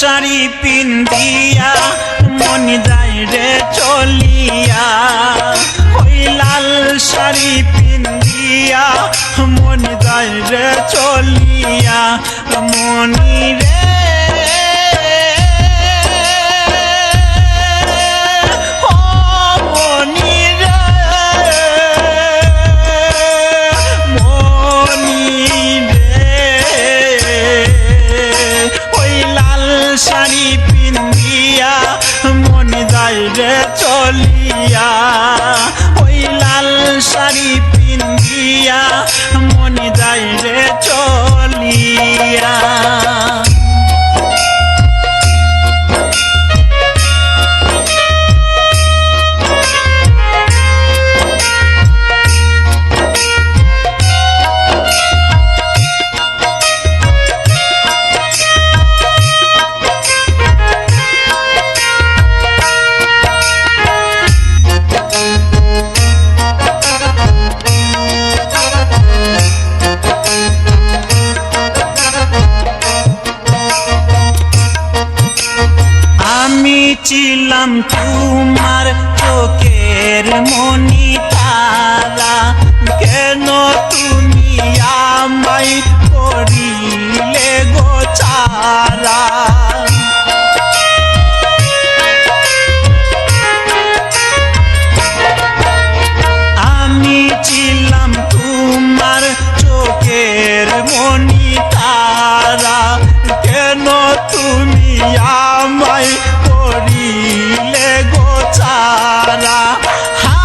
শাড়ি পিন্দিয়া মন যায় রে চলিয়া, ওই লাল শাড়ি পিন্দিয়া মন যায় রে চলিয়া, মনি রে শাড়ি পিন্দিয়া মন যায় রে চলিয়া, ওই লাল শাড়ি পিন্দিয়া মন যায় রে চলিয়া। ছিলাম তোমার চোখের মনি তারা, কেন তুমি আমায় করিলে গো ছাড়া, আমি ছিলাম তোমার চোখের মনি তারা, কেন তুমি আমায় করিলে গো ছাড়া,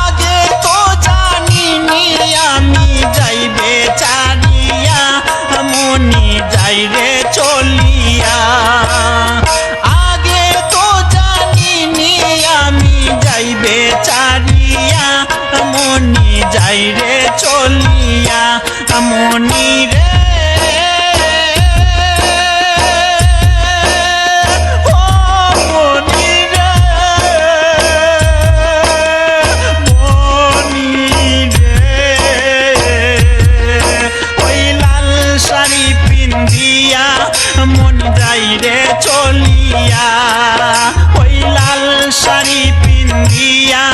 আগে তো জানিনি আমি যাইবে ছাড়িয়া মনি যাই রে চলিয়া, আগে তো জানিনি আমি যাইবে ছাড়িয়া মনি যাই রে চলিয়া, মনি রে মন যাই রে চলিয়া, ওই লাল শাড়ি পিন্দিয়া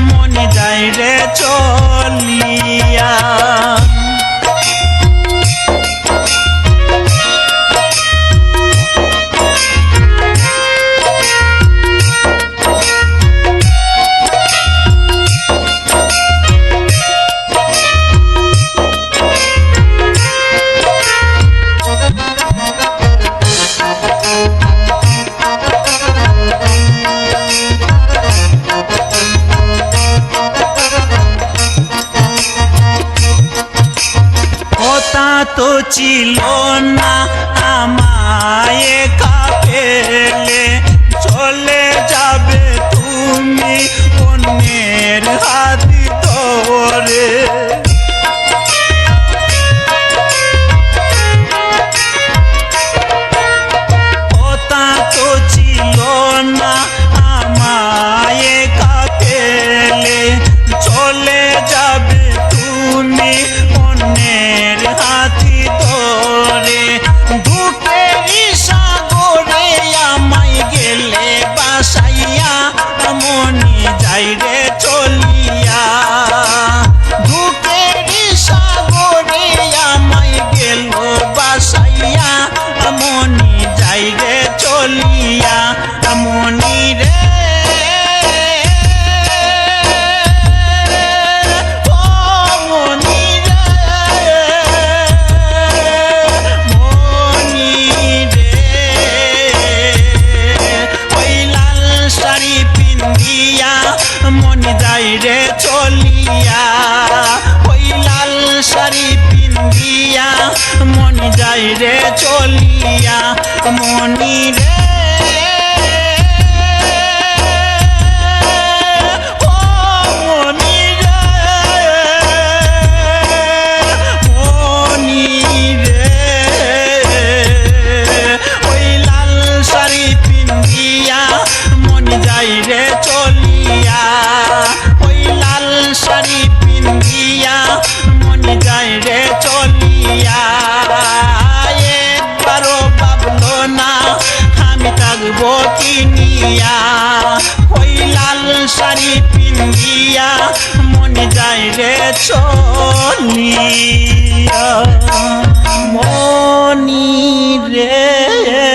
মন যাই রে চলিয়া। তো ছিল না আমায় কাফেলে, চলে যাবে তুমি অন্যের হাত ধরে, কথা তো ছিল না আমায় কাফেলে, চলে যাবে তুমি অন্যের হাতি ধরে, দুঃখের সাগরে আমায় গেলে বাসাইয়া মনি যাই রে চলিয়া, দুঃখের সাগরে আমায় গেল বাসাইয়া মনি যাই রে চলিয়া, মনি রে মন যাই রে চলিয়া, ওই লাল শাড়ি পিন্দিয়া মন যাই রে চলিয়া, মনি রে চলিয়া, ওই লাল শাড়ি পিন্দিয়া মন যায় রে চলিয়া, একবারও ভাবলো না আমি রে চলিয়া মনি রে